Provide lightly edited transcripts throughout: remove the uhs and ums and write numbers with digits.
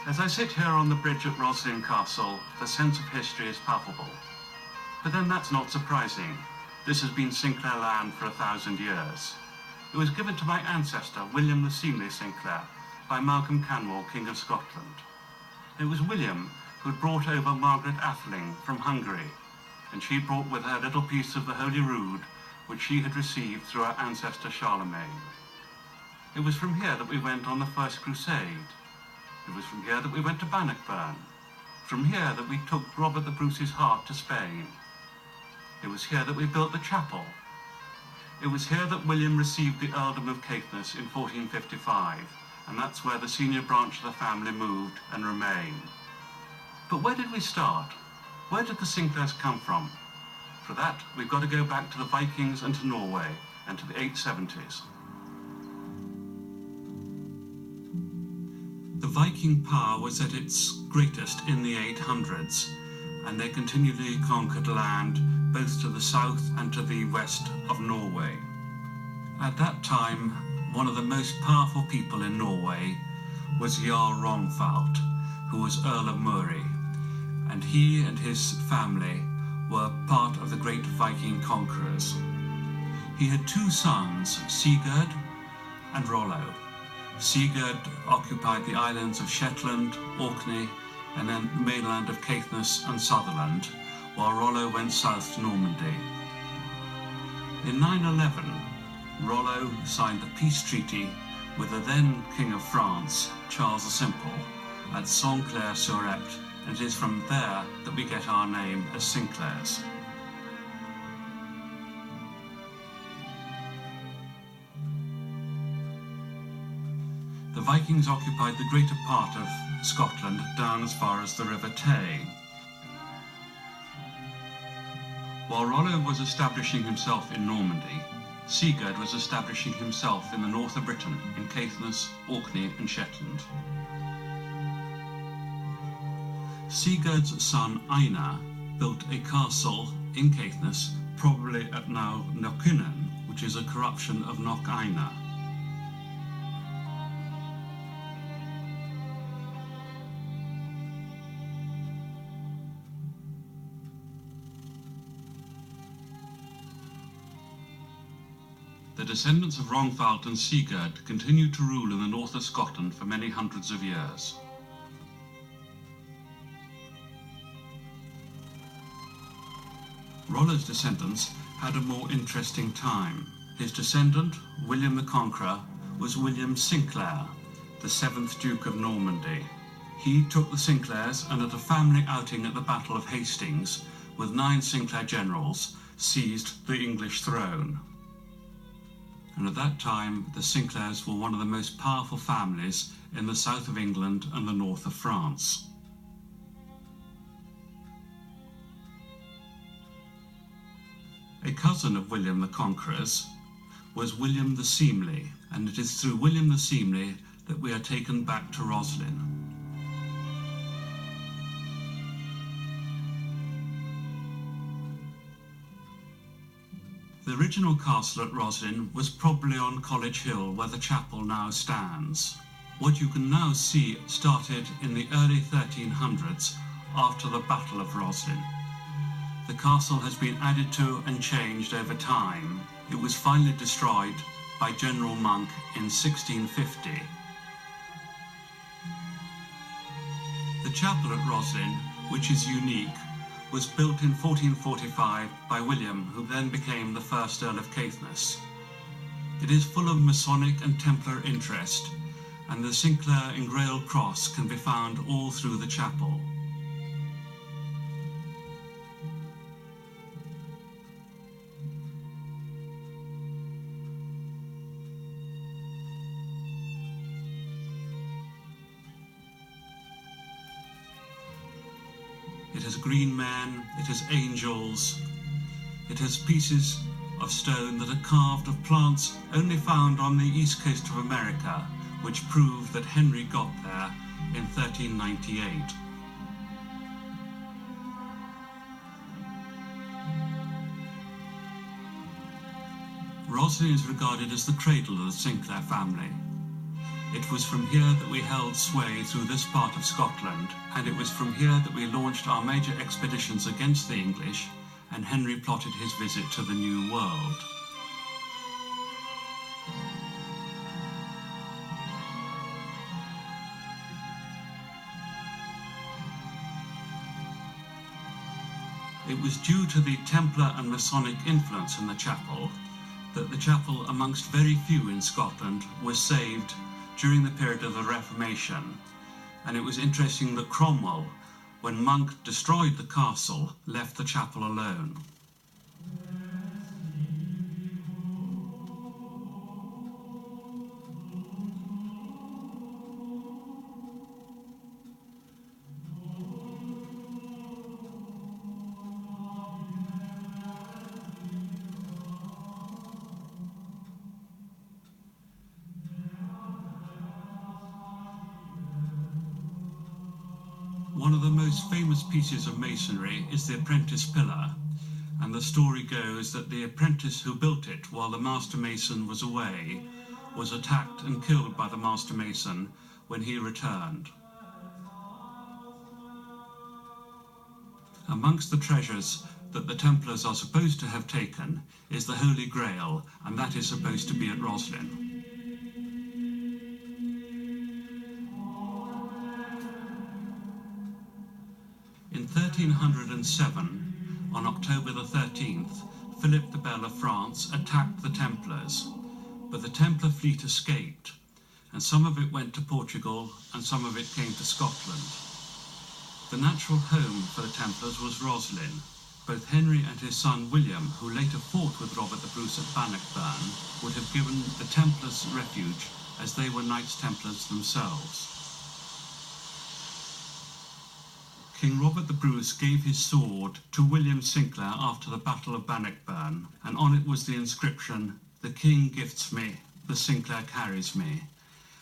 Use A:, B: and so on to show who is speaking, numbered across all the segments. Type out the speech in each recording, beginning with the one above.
A: As I sit here on the bridge at Rosslyn Castle, the sense of history is palpable. But then that's not surprising. This has been Sinclair land for 1,000 years. It was given to my ancestor, William the Seemly Sinclair, by Malcolm Canmore, King of Scotland. It was William who had brought over Margaret Atheling from Hungary, and she brought with her a little piece of the Holy Rood, which she had received through her ancestor Charlemagne. It was from here that we went on the First Crusade. It was from here that we went to Bannockburn. From here that we took Robert the Bruce's heart to Spain. It was here that we built the chapel. It was here that William received the earldom of Caithness in 1455, and that's where the senior branch of the family moved and remained. But where did we start? Where did the Sinclairs come from? For that, we've got to go back to the Vikings and to Norway, and to the 870s. The Viking power was at its greatest in the 800s, and they continually conquered land both to the south and to the west of Norway. At that time, one of the most powerful people in Norway was Jarl Ronfalt, who was Earl of Muri, and he and his family were part of the great Viking conquerors. He had two sons, Sigurd and Rollo. Sigurd occupied the islands of Shetland, Orkney, and then the mainland of Caithness and Sutherland, while Rollo went south to Normandy. In 911, Rollo signed the peace treaty with the then King of France, Charles the Simple, at Sinclair-sur-Epte, and it is from there that we get our name as Sinclairs. The Vikings occupied the greater part of Scotland down as far as the River Tay. While Rollo was establishing himself in Normandy, Sigurd was establishing himself in the north of Britain, in Caithness, Orkney and Shetland. Sigurd's son Einar built a castle in Caithness, probably at now Knockinen, which is a corruption of Knock Einar. The descendants of Ronfalt and Sigurd continued to rule in the north of Scotland for many hundreds of years. Rollo's descendants had a more interesting time. His descendant, William the Conqueror, was William Sinclair, the 7th Duke of Normandy. He took the Sinclairs and at a family outing at the Battle of Hastings, with 9 Sinclair generals, seized the English throne. And at that time, the Sinclairs were one of the most powerful families in the south of England and the north of France. A cousin of William the Conqueror's was William the Seemly, and it is through William the Seemly that we are taken back to Rosslyn. The original castle at Rosslyn was probably on College Hill, where the chapel now stands. What you can now see started in the early 1300s after the Battle of Rosslyn. The castle has been added to and changed over time. It was finally destroyed by General Monk in 1650. The chapel at Rosslyn, which is unique, was built in 1445 by William, who then became the first Earl of Caithness. It is full of Masonic and Templar interest, and the Sinclair engrailed cross can be found all through the chapel. It has green men, it has angels, it has pieces of stone that are carved of plants only found on the east coast of America, which prove that Henry got there in 1398. Rosslyn is regarded as the cradle of the Sinclair family. It was from here that we held sway through this part of Scotland, and it was from here that we launched our major expeditions against the English, and Henry plotted his visit to the New World. It was due to the Templar and Masonic influence in the chapel that the chapel, amongst very few in Scotland, was saved during the period of the Reformation. And it was interesting that Cromwell, when Monk destroyed the castle, left the chapel alone. One of the most famous pieces of masonry is the apprentice pillar, and the story goes that the apprentice who built it while the master mason was away was attacked and killed by the master mason when he returned. Amongst the treasures that the Templars are supposed to have taken is the Holy Grail, and that is supposed to be at Rosslyn. In 1307, on October the 13th, Philip the Bell of France attacked the Templars, but the Templar fleet escaped, and some of it went to Portugal and some of it came to Scotland. The natural home for the Templars was Rosslyn. Both Henry and his son William, who later fought with Robert the Bruce at Bannockburn, would have given the Templars refuge as they were Knights Templars themselves. King Robert the Bruce gave his sword to William Sinclair after the Battle of Bannockburn, and on it was the inscription, "The King gifts me, the Sinclair carries me."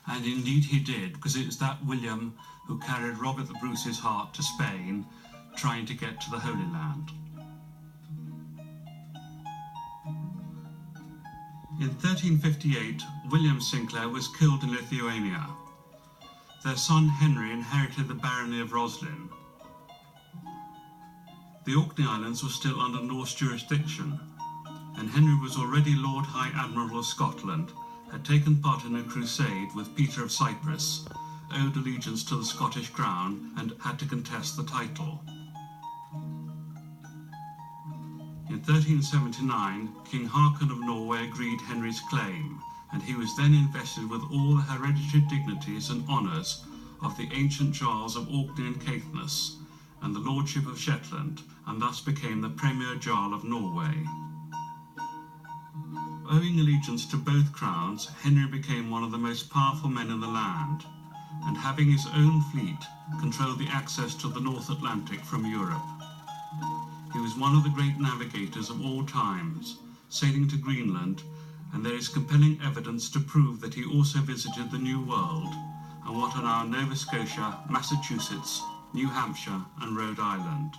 A: And indeed he did, because it was that William who carried Robert the Bruce's heart to Spain, trying to get to the Holy Land. In 1358, William Sinclair was killed in Lithuania. Their son Henry inherited the barony of Rosslyn. The Orkney Islands were still under Norse jurisdiction, and Henry was already Lord High Admiral of Scotland, had taken part in a crusade with Peter of Cyprus, owed allegiance to the Scottish crown, and had to contest the title. In 1379, King Haakon of Norway agreed Henry's claim, and he was then invested with all the hereditary dignities and honours of the ancient Jarls of Orkney and Caithness, and the Lordship of Shetland, and thus became the Premier Jarl of Norway. Owing allegiance to both crowns, Henry became one of the most powerful men in the land, and having his own fleet, controlled the access to the North Atlantic from Europe. He was one of the great navigators of all times, sailing to Greenland, and there is compelling evidence to prove that he also visited the New World, and what are now Nova Scotia, Massachusetts, New Hampshire and Rhode Island.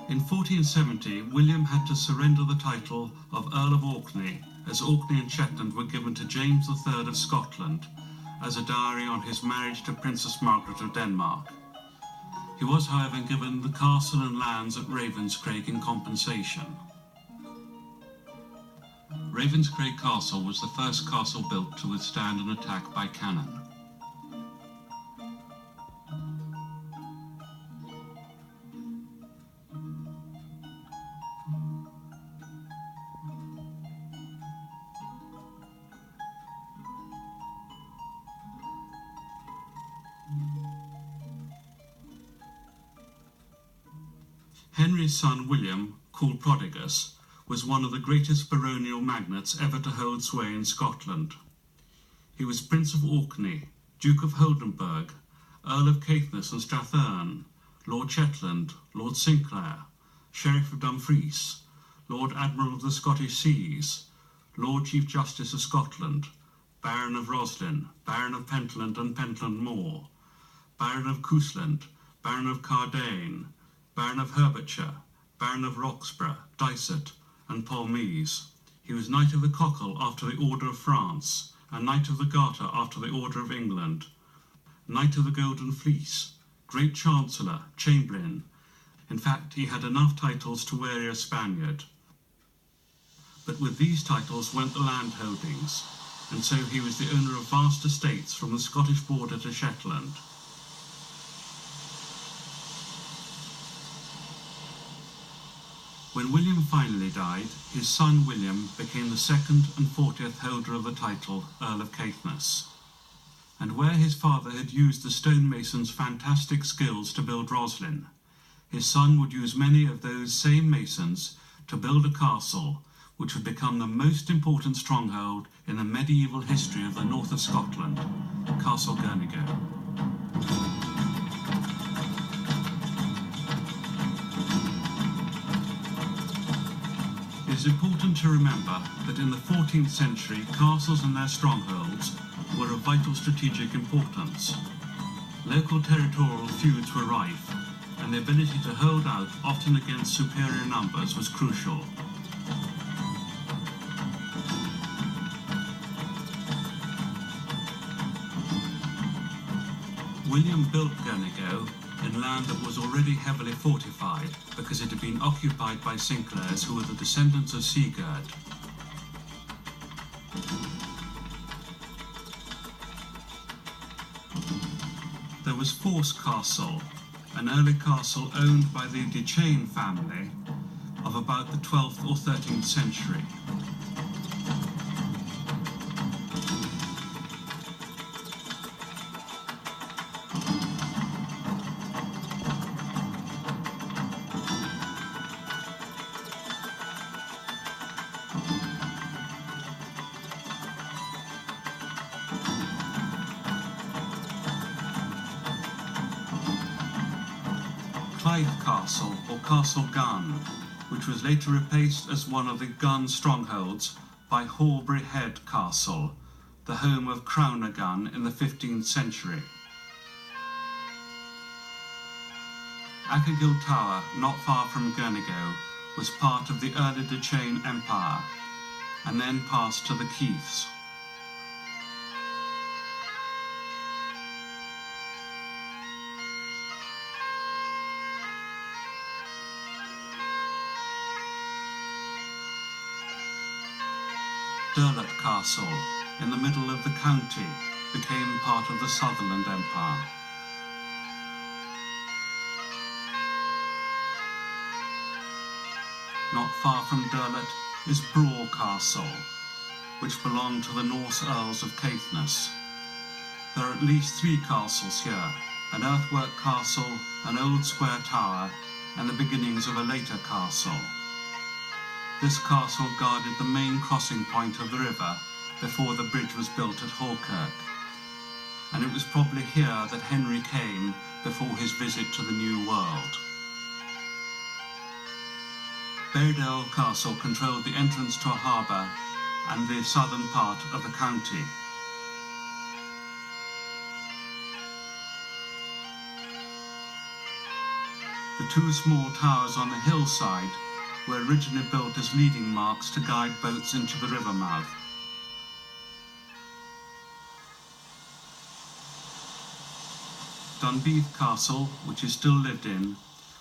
A: In 1470, William had to surrender the title of Earl of Orkney, as Orkney and Shetland were given to James III of Scotland as a dowry on his marriage to Princess Margaret of Denmark. He was, however, given the castle and lands at Ravenscraig in compensation. Ravenscraig Castle was the first castle built to withstand an attack by cannon. Henry's son William, called Prodigus, was one of the greatest baronial magnates ever to hold sway in Scotland. He was Prince of Orkney, Duke of Holdenburg, Earl of Caithness and Strathearn, Lord Shetland, Lord Sinclair, Sheriff of Dumfries, Lord Admiral of the Scottish Seas, Lord Chief Justice of Scotland, Baron of Rosslyn, Baron of Pentland and Pentland Moor, Baron of Cousland, Baron of Cardane, Baron of Herbertshire, Baron of Roxburgh, Dysart and Polmees. He was Knight of the Cockle after the Order of France, a Knight of the Garter after the Order of England, Knight of the Golden Fleece, Great Chancellor, Chamberlain. In fact, he had enough titles to weary a Spaniard. But with these titles went the land holdings, and so he was the owner of vast estates from the Scottish border to Shetland. When William finally died, his son William became the 2nd and 40th holder of the title, Earl of Caithness. And where his father had used the stonemason's fantastic skills to build Rosslyn, his son would use many of those same masons to build a castle which would become the most important stronghold in the medieval history of the north of Scotland, Castle Gurnigo. It is important to remember that in the 14th century, castles and their strongholds were of vital strategic importance. Local territorial feuds were rife, and the ability to hold out, often against superior numbers, was crucial. William built Gurnigo in land that was already heavily fortified because it had been occupied by Sinclairs, who were the descendants of Sigurd. There was Force Castle, an early castle owned by the De Chain family of about the 12th or 13th century. Castle, or Castle Gun, which was later replaced as one of the Gun strongholds by Horbury Head Castle, the home of Crowner Gun in the 15th century. Ackergill Tower, not far from Gurnigo, was part of the early De Chain Empire, and then passed to the Keiths. Durlot Castle, in the middle of the county, became part of the Sutherland Empire. Not far from Durlot is Braw Castle, which belonged to the Norse Earls of Caithness. There are at least 3 castles here, an earthwork castle, an old square tower, and the beginnings of a later castle. This castle guarded the main crossing point of the river before the bridge was built at Hallkirk, and it was probably here that Henry came before his visit to the New World. Berridale Castle controlled the entrance to a harbour and the southern part of the county. The 2 small towers on the hillside were originally built as leading marks to guide boats into the river mouth. Dunbeath Castle, which is still lived in,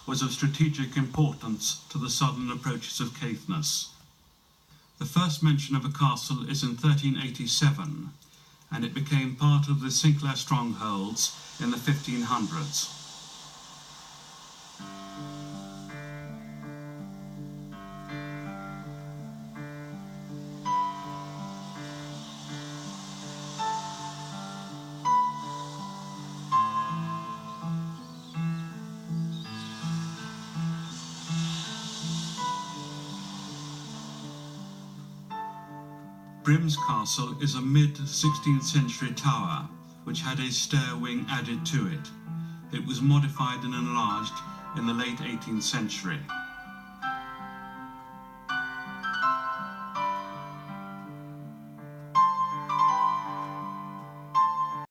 A: was of strategic importance to the southern approaches of Caithness. The first mention of a castle is in 1387, and it became part of the Sinclair strongholds in the 1500s. Brim's Castle is a mid-16th century tower which had a stair wing added to it. It was modified and enlarged in the late 18th century.